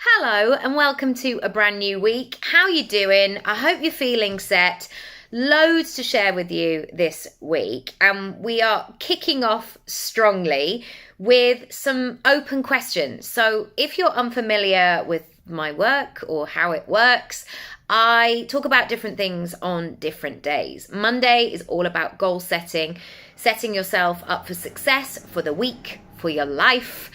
Hello and welcome to a brand new week. How you doing? I hope you're feeling set. Loads to share with you this week, and we are kicking off strongly with some open questions. So if you're unfamiliar with my work or how it works, I talk about different things on different days. Monday is all about goal setting, setting yourself up for success for the week, for your life.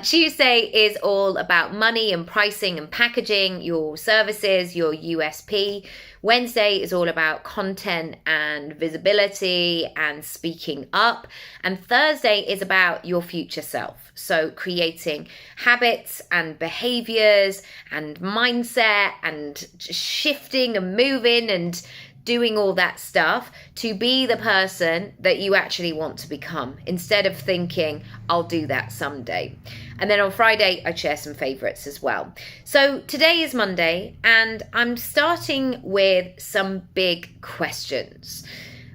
Tuesday is all about money and pricing and packaging your services, your USP. Wednesday is all about content and visibility and speaking up. And Thursday is about your future self. So creating habits and behaviors and mindset and shifting and moving and doing all that stuff to be the person that you actually want to become, instead of thinking, I'll do that someday. And then on Friday, I share some favorites as well. So today is Monday, and I'm starting with some big questions.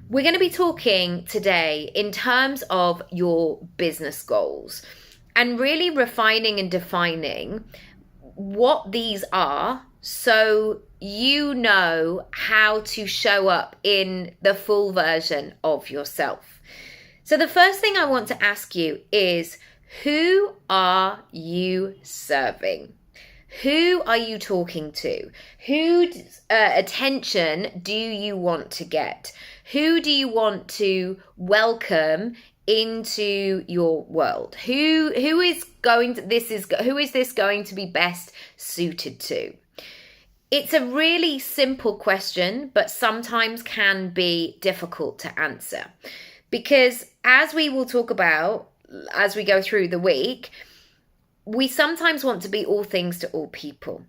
We're going to be talking today in terms of your business goals and really refining and defining what these are, so you know how to show up in the full version of yourself. So the first thing I want to ask you is, who are you serving? Who are you talking to? Whose attention do you want to get? Who do you want to welcome into your world? Who is this going to be best suited to? It's a really simple question, but sometimes can be difficult to answer, because as we will talk about as we go through the week, we sometimes want to be all things to all people.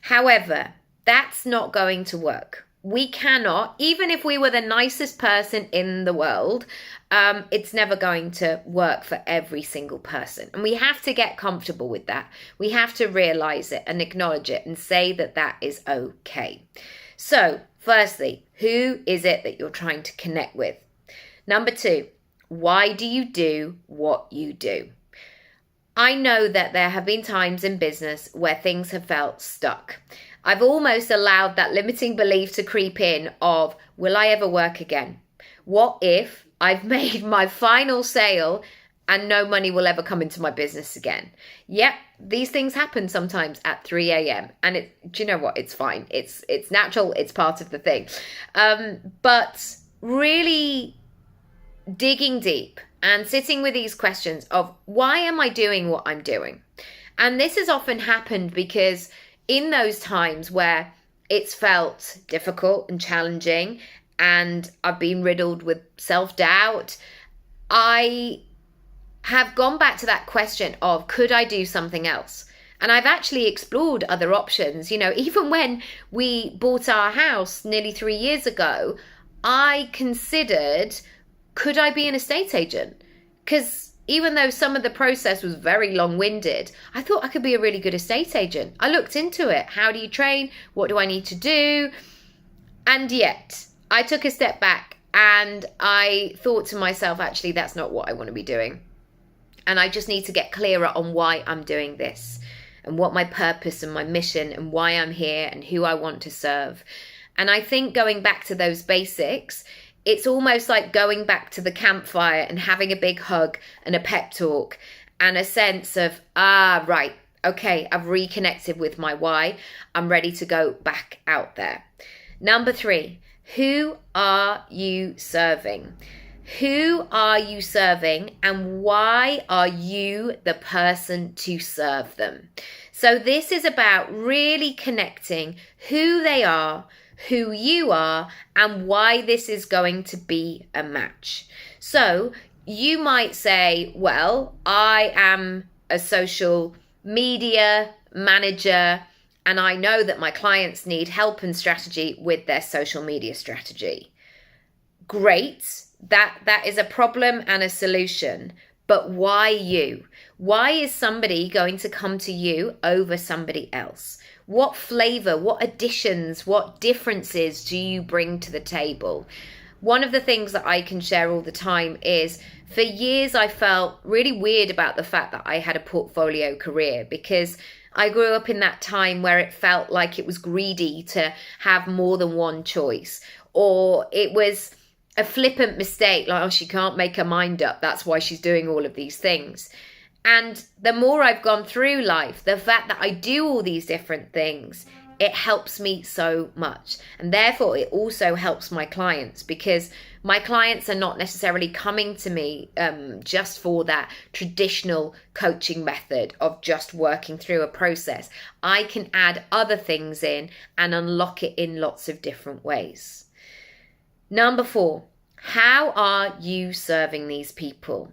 However, that's not going to work. We cannot, even if we were the nicest person in the world, it's never going to work for every single person. And we have to get comfortable with that. We have to realize it and acknowledge it and say that that is okay. So, firstly, who is it that you're trying to connect with? Number 2, why do you do what you do? I know that there have been times in business where things have felt stuck. I've almost allowed that limiting belief to creep in of, will I ever work again? What if I've made my final sale and no money will ever come into my business again? Yep, these things happen sometimes at 3 a.m. And do you know what? It's fine. It's natural. It's part of the thing. But really digging deep and sitting with these questions of, why am I doing what I'm doing? And this has often happened because in those times where it's felt difficult and challenging and I've been riddled with self-doubt, I have gone back to that question of, could I do something else? And I've actually explored other options. You know, even when we bought our house nearly 3 years ago, I considered, could I be an estate agent? Because even though some of the process was very long-winded, I thought I could be a really good estate agent. I looked into it. How do you train? What do I need to do? And yet, I took a step back and I thought to myself, actually, that's not what I want to be doing. And I just need to get clearer on why I'm doing this and what my purpose and my mission and why I'm here and who I want to serve. And I think going back to those basics, it's almost like going back to the campfire and having a big hug and a pep talk and a sense of, right, okay, I've reconnected with my why. I'm ready to go back out there. Number 3, who are you serving? Who are you serving and why are you the person to serve them? So this is about really connecting who they are, who you are, and why this is going to be a match. So you might say, well, I am a social media manager and I know that my clients need help and strategy with their social media strategy. Great, that is a problem and a solution. But why you? Why is somebody going to come to you over somebody else? What flavor, what additions, what differences do you bring to the table? One of the things that I can share all the time is, for years I felt really weird about the fact that I had a portfolio career, because I grew up in that time where it felt like it was greedy to have more than one choice, or it was a flippant mistake, like, oh, she can't make her mind up, that's why she's doing all of these things. And the more I've gone through life, the fact that I do all these different things, it helps me so much. And therefore, it also helps my clients, because my clients are not necessarily coming to me just for that traditional coaching method of just working through a process. I can add other things in and unlock it in lots of different ways. Number 4, how are you serving these people?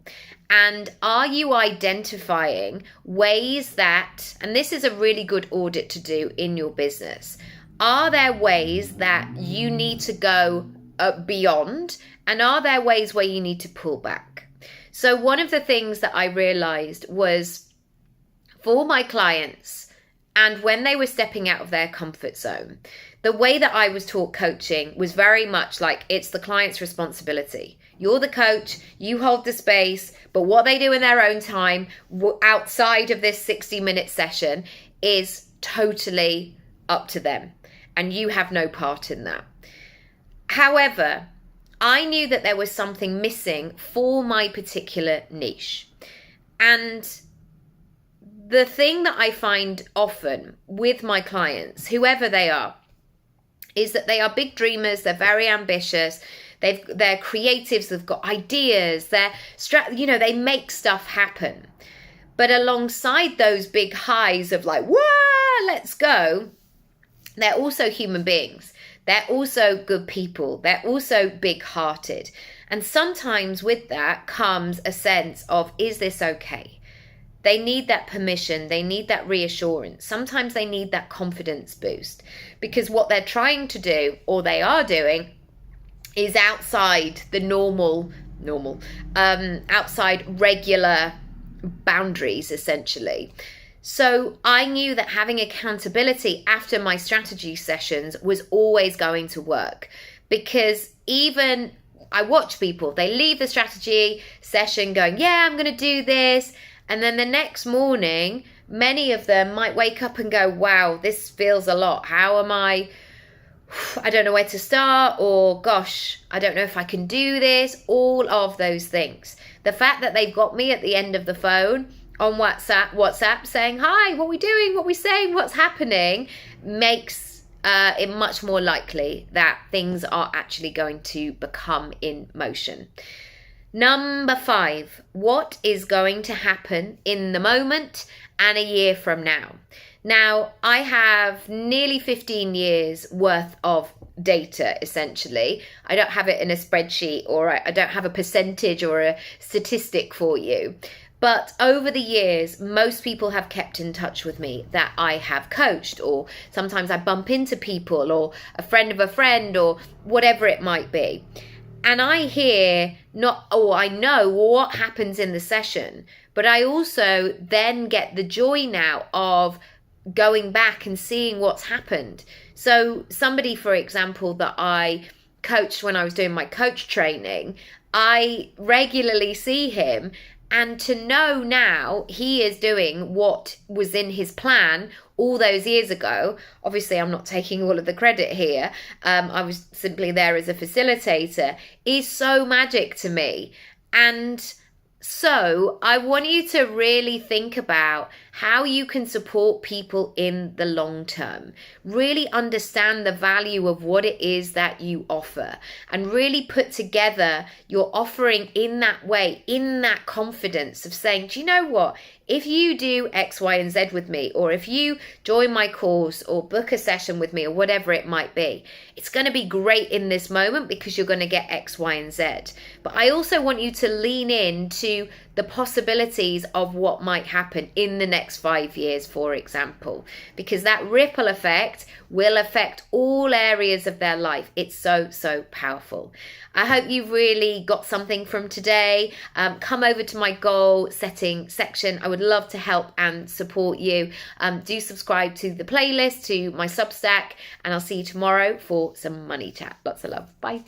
And are you identifying ways that, and this is a really good audit to do in your business, are there ways that you need to go beyond, and are there ways where you need to pull back? So one of the things that I realized was, for my clients, and when they were stepping out of their comfort zone, the way that I was taught coaching was very much like, it's the client's responsibility. You're the coach, you hold the space, but what they do in their own time outside of this 60-minute session is totally up to them, and you have no part in that. However, I knew that there was something missing for my particular niche. And the thing that I find often with my clients, whoever they are, is that they are big dreamers, they're very ambitious, they're creatives, they've got ideas, they make stuff happen. But alongside those big highs of like, whoa, let's go, they're also human beings. They're also good people. They're also big-hearted. And sometimes with that comes a sense of, is this okay? They need that permission. They need that reassurance. Sometimes they need that confidence boost, because what they're trying to do, or they are doing, is outside the outside regular boundaries, essentially. So I knew that having accountability after my strategy sessions was always going to work, because even I watch people, they leave the strategy session going, yeah, I'm going to do this. And then the next morning, many of them might wake up and go, wow, this feels a lot. How am I don't know where to start, or gosh, I don't know if I can do this, all of those things. The fact that they've got me at the end of the phone on WhatsApp saying, hi, what are we doing, what are we saying, what's happening, makes it much more likely that things are actually going to become in motion. Number 5, what is going to happen in the moment and a year from now? Now, I have nearly 15 years worth of data, essentially. I don't have it in a spreadsheet, or I don't have a percentage or a statistic for you. But over the years, most people have kept in touch with me that I have coached, or sometimes I bump into people, or a friend of a friend, or whatever it might be. And I I know what happens in the session, but I also then get the joy now of going back and seeing what's happened. So somebody, for example, that I coached when I was doing my coach training, I regularly see him, and to know now he is doing what was in his plan all those years ago. Obviously, I'm not taking all of the credit here. I was simply there as a facilitator, is so magic to me. And so I want you to really think about how you can support people in the long term. Really understand the value of what it is that you offer, and really put together your offering in that way, in that confidence of saying, do you know what? If you do X, Y, and Z with me, or if you join my course or book a session with me, or whatever it might be, it's going to be great in this moment because you're going to get X, Y, and Z. But I also want you to lean into the possibilities of what might happen in the next 5 years, for example, because that ripple effect will affect all areas of their life. It's so, so powerful. I hope you've really got something from today. Come over to my goal setting section. I would love to help and support you. Do subscribe to the playlist, to my Substack, and I'll see you tomorrow for some money chat. Lots of love. Bye.